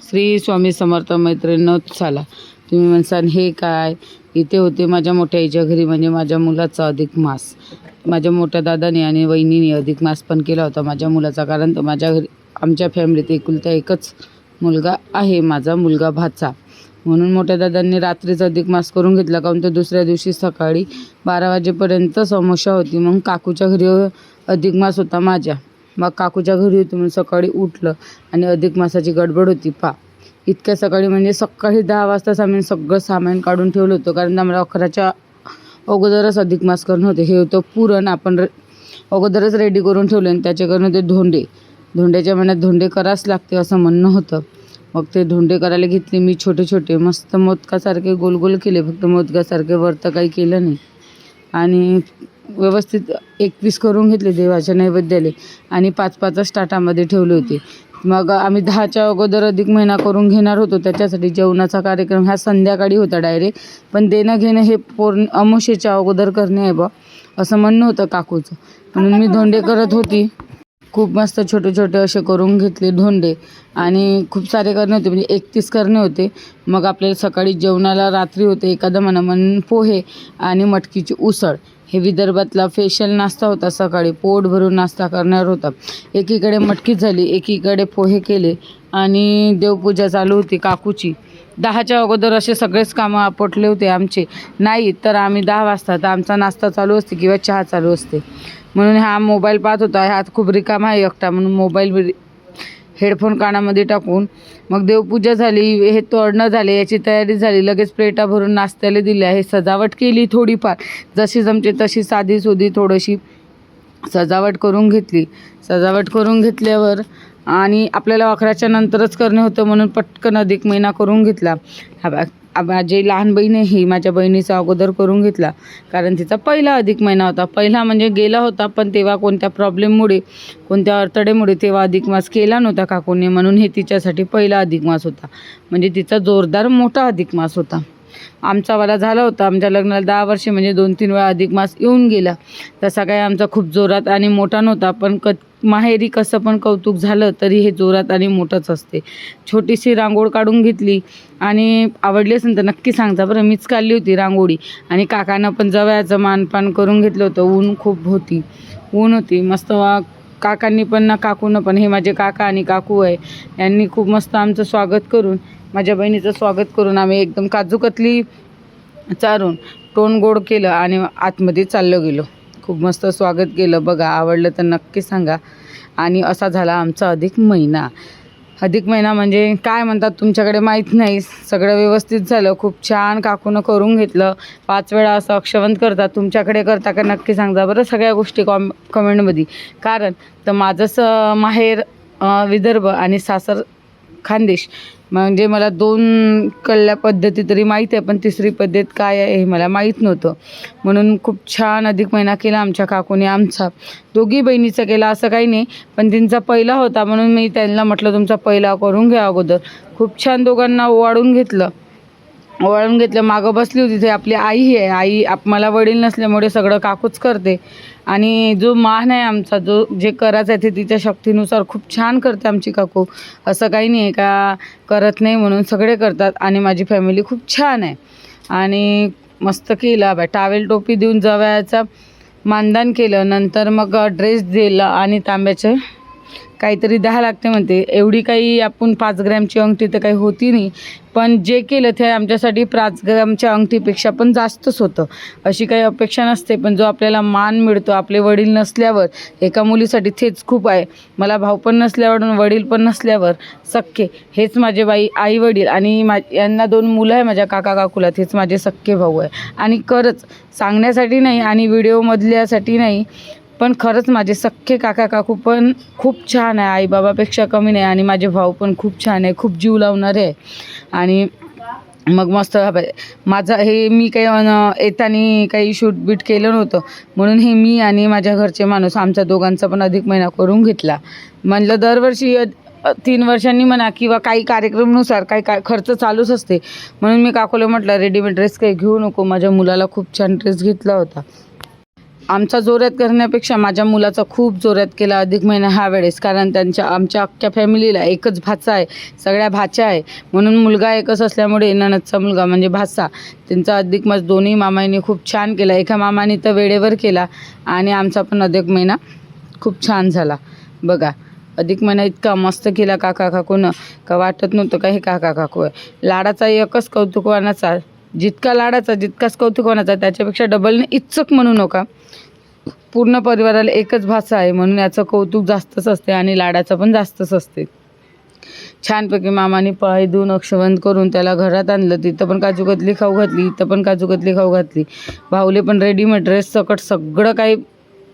श्री स्वामी समर्थ मैत्रिणींनो, चला तुम्ही म्हणसान हे काय. इथे होते माझ्या मोठ्या आईच्या घरी, म्हणजे माझ्या मुलाचा अधिक मास. माझ्या मोठ्या दादाने आणि वहिनीने अधिक मास पण केला होता माझ्या मुलाचा. कारण तर माझ्या घरी आमच्या फॅमिलीत एकुलता एकच मुलगा आहे, माझा मुलगा भाचा. म्हणून मोठ्या दादांनी रात्रीच अधिक मास करून घेतला. कारण तर दुसऱ्या दिवशी सकाळी 12 वाजेपर्यंत समोसा होती. मग काकूच्या घरी अधिक मास होता माझ्या. मग काकूच्या घरी होती म्हणून सकाळी उठलं आणि अधिक मासाची गडबड होती. इतक्या सकाळी म्हणजे सकाळी 10 वाजताच आम्ही सगळं सामान काढून ठेवलं होतं. कारण आम्हाला 11च्या अगोदरच अधिक मास करणं होतं. हे होतं पुरण आपण अगोदरच रेडी करून ठेवलं आणि त्याच्याकडून ते धोंड्याच्या मनात धोंडे करावंच लागते असं म्हणणं होतं. मग ते धोंडे करायला घेतले मी, छोटे छोटे मस्त मोदकासारखे गोल गोल केले. फक्त मोदकासारखे वरतं काही केलं नाही. आणि व्यवस्थित 21 करून घेतले देवाच्या नैवेद्याले आणि 5-5च ताटामध्ये ठेवले होते. मग आम्ही 10च्या अगोदर अधिक महिना करून घेणार होतो. त्याच्यासाठी जेवणाचा कार्यक्रम ह्या संध्याकाळी होता डायरेक्ट. पण देणं घेणं हे अमावस्येच्या अगोदर करणे आहे बा असं म्हणणं होतं काकूचं. म्हणून मी धोंडे करत होती. खूप मस्त छोटे छोटे असे करून घेतले धोंडे. आणि खूप सारे करणे होते, म्हणजे 31 करणे होते. मग आपल्याला सकाळी जेवणाला रात्री होते एखादं म्हणून पोहे आणि मटकीची उसळ. हे विदर्भातला स्पेशल नाश्ता होता. सकाळी पोट भरून नाश्ता करणार होता. एकीकडे मटकी झाली, एकीकडे पोहे केले आणि देवपूजा चालू होती काकूची. 10च्या अगोदर असे सगळेच कामं आपटले होते आमचे. नाही तर आम्ही 10 वाजता तर आमचा नाश्ता चालू असते किंवा चहा चालू असते. म्हणून हा मोबाईल पाहत होता. हात खूप रिकामा आहे एकटा, म्हणून मोबाईल हेडफोन कानामध्ये टाकून मग देवपूजा झाली, हे तोडणं झाले, याची तयारी झाली. लगेच प्लेटा भरून नाश्त्याला दिल्या. हे सजावट केली थोडीफार, जशी जमते तशी साधी सुधी थोडीशी सजावट करून घेतली. सजावट करून घेतल्यावर आणि आपल्याला 11च्या नंतरच करणे होतं म्हणून पटकन अधिक महिना करून घेतला. माझी लहान बहीण ही माझ्या बहिणीचा अगोदर करून घेतला. कारण तिचा पहिला अधिक महिना होता. पहिला म्हणजे गेला होता, पण तेव्हा कोणत्या प्रॉब्लेममुळे, कोणत्या अडथळ्यामुळे तेव्हा अधिक मास केला नव्हता काकूने. म्हणून हे तिच्यासाठी पहिला अधिक मास होता. म्हणजे तिचा जोरदार मोठा अधिक मास होता. आमचावाला झाला होता. आमच्या लग्नाला 10 वर्षे, म्हणजे 2-3 वेळा अधिक मास येऊन गेला. तसा काही आमचा खूप जोरात आणि मोठा नव्हता. पण माहेरी कसं पण कौतुक झालं तरी हे जोरात आणि मोठंच असते. छोटीशी रांगोळ काढून घेतली आणि आवडली असेल तर नक्की सांगता बरं. मीच काढली होती रांगोळी. आणि काकानं पण जवळचं मानपान करून घेतलं होतं. ऊन खूप ऊन होती मस्त. काकांनी पण ना काकूनं पण, हे माझे काका आणि काकू आहे, यांनी खूप मस्त आमचं स्वागत करून, माझ्या बहिणीचं स्वागत करून आम्ही एकदम काजूकतली चारून तोंड गोड केलं आणि आतमध्ये चाललं गेलो. खूप मस्त स्वागत केलं. बघा, आवडलं तर नक्की सांगा. आणि असा झाला आमचा अधिक महिना. अधिक महिना म्हणजे काय म्हणतात तुमच्याकडे माहीत नाही. सगळं व्यवस्थित झालं, खूप छान काकूनं करून घेतलं. 5 वेळा असं अक्षवंत करतात. तुमच्याकडे करता का नक्की सांगा बरं सगळ्या गोष्टी कमेंटमध्ये. कारण तर माझंच माहेर विदर्भ आणि सासर खानदेश, म्हणजे मला 2 कळल्या पद्धती तरी माहीत आहे, पण तिसरी पद्धत काय आहे हे मला माहीत नव्हतं. म्हणून खूप छान अधिक महिना केला आमच्या काकूने. आमचा दोघी बहिणीचा केला असं काही नाही, पण त्यांचा पहिला होता म्हणून मी त्यांना म्हटलं तुमचा पहिला करून घ्या अगोदर. खूप छान दोघांना ओवाळून घेतलं. मागं बसली होती ते आपली आई आहे. आई मला वडील नसल्यामुळे सगळं काकूच करते. आणि जो मान आहे आमचा, जे करायचं आहे ते तिच्या शक्तीनुसार खूप छान करते आमची काकू. असं काही नाही आहे का करत नाही म्हणून, सगळे करतात. आणि माझी फॅमिली खूप छान आहे. आणि मस्त केला टावेल टोपी देऊन जवळचा मानदान केलं. नंतर मग ड्रेस दिला आणि तांब्याचं काहीतरी 10 लागते म्हणते. एवढी काही आपण 5 ग्रॅमची अंगठी तर काही होती नाही, पण जे केलं ते आमच्यासाठी 5 ग्रॅमच्या अंगठीपेक्षा पण जास्तच होतं. अशी काही अपेक्षा नसते, पण जो आपल्याला मान मिळतो आपले वडील नसल्यावर, एका मुलीसाठी तेच खूप आहे. मला भाऊ पण नसल्यावर, वडील पण नसल्यावर सख्खे हेच माझे आई वडील. आणि यांना 2 मुलं आहे माझ्या काका काकूला, तेच माझे सख्खे भाऊ आहे. आणि खरंच सांगण्यासाठी नाही आणि व्हिडिओमधल्यासाठी नाही, पण खरंच माझे सख्खे काका काकू पण खूप छान आहे. आई बाबापेक्षा कमी नाही. आणि माझे भाऊ पण खूप छान आहे, खूप जीव लावणारे आहे. आणि मग मस्त माझा हे मी काही येताना काही शूटबीट केलं नव्हतं, म्हणून हे मी आणि माझ्या घरचे माणूस आमच्या दोघांचा पण अधिक महिना करून घेतला. म्हणलं दरवर्षी 3 वर्षांनी म्हणा किंवा काही कार्यक्रमानुसार काही खर्च चालूच असते. म्हणून मी काकूला म्हटलं रेडीमेड ड्रेस काही घेऊ नको. माझ्या मुलाला खूप छान ड्रेस घेतला होता. आमचा जोरात करण्यापेक्षा माझ्या मुलाचा खूप जोरात केला अधिक महिना ह्या वेळेस, कारण आमच्या अख्ख्या फॅमिलीला एकच भाचा आहे, सगळ्या भाच्या आहे, म्हणून मुलगा एकच असल्यामुळे नणदचा मुलगा म्हणजे भाचा, त्यांचा अधिक मास दोन्ही मामांनी खूप छान केला. एका मामाने तर वेळेवर केला आणि आमचा पण अधिक महिना खूप छान झाला. बघा अधिक महिना इतका मस्त केला काका काकूनं का वाटत नव्हतं का हे काका काकू आहे. लाडाचा एकच कौतुकवानाचा, जितका लाडाचा जितकाच कौतुकवानाचा, त्याच्यापेक्षा डबलने इच्छुक म्हणू नका. पूर्ण परिवाराला एकच भाचा आहे म्हणून याचं कौतुक जास्तच असते आणि लाडाचं पण जास्तच असते. छानपैकी मामाने पाय धुवून अक्षबंध करून त्याला घरात आणलं. तिथं पण काजूकतली खाऊ घातली, इथं पण काजूकतली खाऊ घातली. भाऊले पण रेडीमेड ड्रेस सकट सगळं काही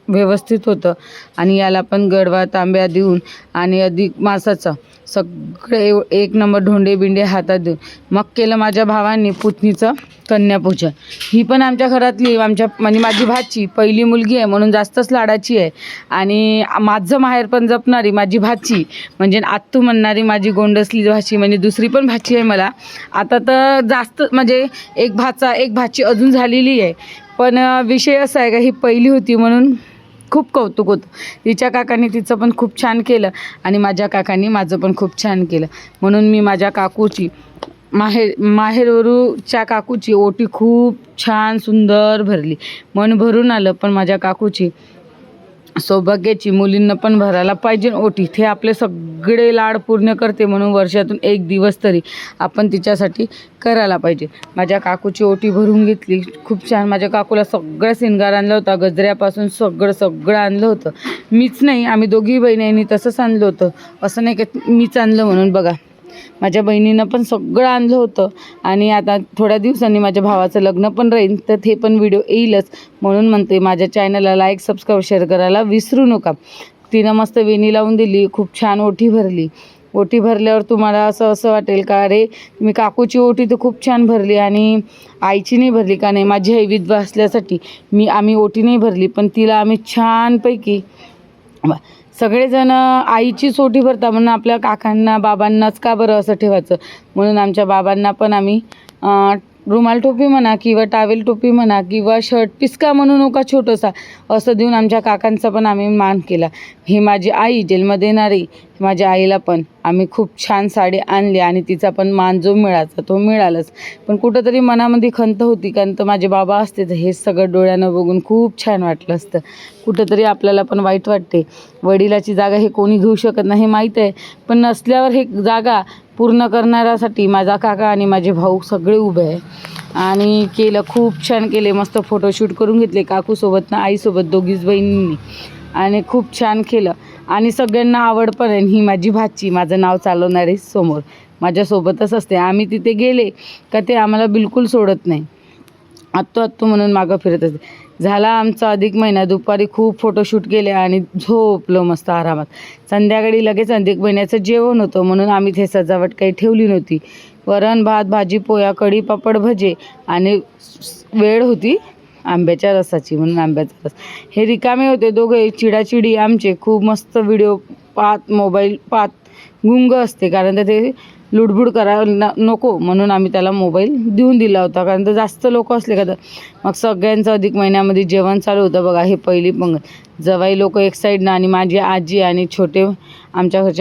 व्यवस्थित होतं आणि याला पण गडवा तांब्या देऊन आणि अधिक मासाचा सगळे एक नंबर ढोंडे बिंडे हातात देऊन मग केलं माझ्या भावांनी पुतणीचं कन्यापूजन. ही पण आमच्या घरातली म्हणजे माझी भाची पहिली मुलगी आहे म्हणून जास्तच लाडाची आहे आणि माझं माहेर पण जपणारी माझी भाची म्हणजे आत्तू म्हणणारी माझी गोंडसली भाची म्हणजे दुसरी पण भाची आहे मला. आता तर जास्त म्हणजे एक भाचा एक भाची अजून झालेली आहे, पण विषय असा आहे का ही पहिली होती म्हणून खूप कौतुक होतं. तिच्या काकांनी तिचं पण खूप छान केलं आणि माझ्या काकांनी माझं पण खूप छान केलं, म्हणून मी माझ्या काकूची माहेरवरूच्या काकूची ओटी खूप छान सुंदर भरली. मन भरून आलं. पण माझ्या काकूची सौभाग्याची मुलींना पण भरायला पाहिजे ओटी, ते आपले सगळे लाड पूर्ण करते म्हणून वर्षातून एक दिवस तरी आपण तिच्यासाठी करायला पाहिजे. माझ्या काकूची ओटी भरून घेतली खूप छान. माझ्या काकूला सगळं शृंगार आणलं होता, गजऱ्यापासून सगळं आणलं होतं. मीच नाही, आम्ही दोघी बहिणींनी तसंच आणलं होतं, असं नाही की मीच आणलं म्हणून. बघा माझ्या बहिणीनं पण सगळं आणलं होतं आणि आता थोड्या दिवसांनी माझ्या भावाचं लग्न पण राहील तर ते पण व्हिडिओ येईलच, म्हणून म्हणते माझ्या चॅनलला लाईक सबस्क्राईब शेअर करायला विसरू नका. तिनं मस्त वेणी लावून दिली, खूप छान ओटी भरली. ओटी भरल्यावर तुम्हाला असं वाटेल का अरे मी काकूची ओटी तर खूप छान भरली आणि आईची नाही भरली का. नाही, माझी आई विधवा असल्यासाठी आम्ही ओटी नाही भरली, पण तिला आम्ही छानपैकी सगळेजण आईचीच ओटी भरता म्हणून आपल्या काकांना बाबांनाच का बरं असं ठेवायचं, म्हणून आमच्या बाबांना पण आम्ही रुमाल टोपी म्हणा किंवा टावेल टोपी म्हणा किंवा शर्ट पिसका म्हणू नका छोटंसा असं देऊन आमच्या काकांचा पण आम्ही मान केला. ही माझी आई जेलमध्ये येणारी माझ्या आईला पण आम्ही खूप छान साडी आणली आणि तिचा पण मान जो मिळायचा तो मिळालाच. पण कुठंतरी मनामध्ये खंत होती, कारण तर माझे बाबा असते तर हे सगळं डोळ्यानं बघून खूप छान वाटलं असतं. कुठंतरी आपल्याला पण वाईट वाटते. वडिलाची जागा हे कोणी घेऊ शकत नाही माहीत आहे, पण नसल्यावर हे जागा पूर्ण करण्यासाठी माझा काका आणि माझे भाऊ सगळे उभे आहे आणि केलं खूप छान केले. मस्त फोटोशूट करून घेतले काकूसोबत ना आईसोबत दोघीच बहिणींनी आणि खूप छान केलं आणि सगळ्यांना आवड पण आहे. ही माझी भाची माझं नाव चालवणारी समोर माझ्यासोबतच असते. आम्ही तिथे गेले का ते आम्हाला बिलकुल सोडत नाही, आत्तू म्हणून मागं फिरत असते. झाला आमचा अधिक महिना. दुपारी खूप फोटोशूट केले आणि झोपलो मस्त आरामात. संध्याकाळी लगेच अधिक महिन्याचं जेवण होतं म्हणून आम्ही ते सजावट काही ठेवली नव्हती. वरण भात भाजी पोया कढी पापड भजे आणि वेळ होती आंब्याच्या रसाची म्हणून आंब्याचा रस. हे रिकामे होते दोघे, चिडाचिडी आमचे खूप मस्त व्हिडिओ मोबाईल पाहत गुंग असते, कारण तर ते लुडबुड करायला नको म्हणून आम्ही त्याला मोबाईल देऊन दिला होता, कारण तर जास्त लोक असले का तर मग सगळ्यांचं अधिक महिन्यामध्ये जेवण चालू होतं. बघा हे पहिली पंगत, जवाई लोक एक साईडनं आणि माझी आजी आणि छोटे आमच्या घरच्या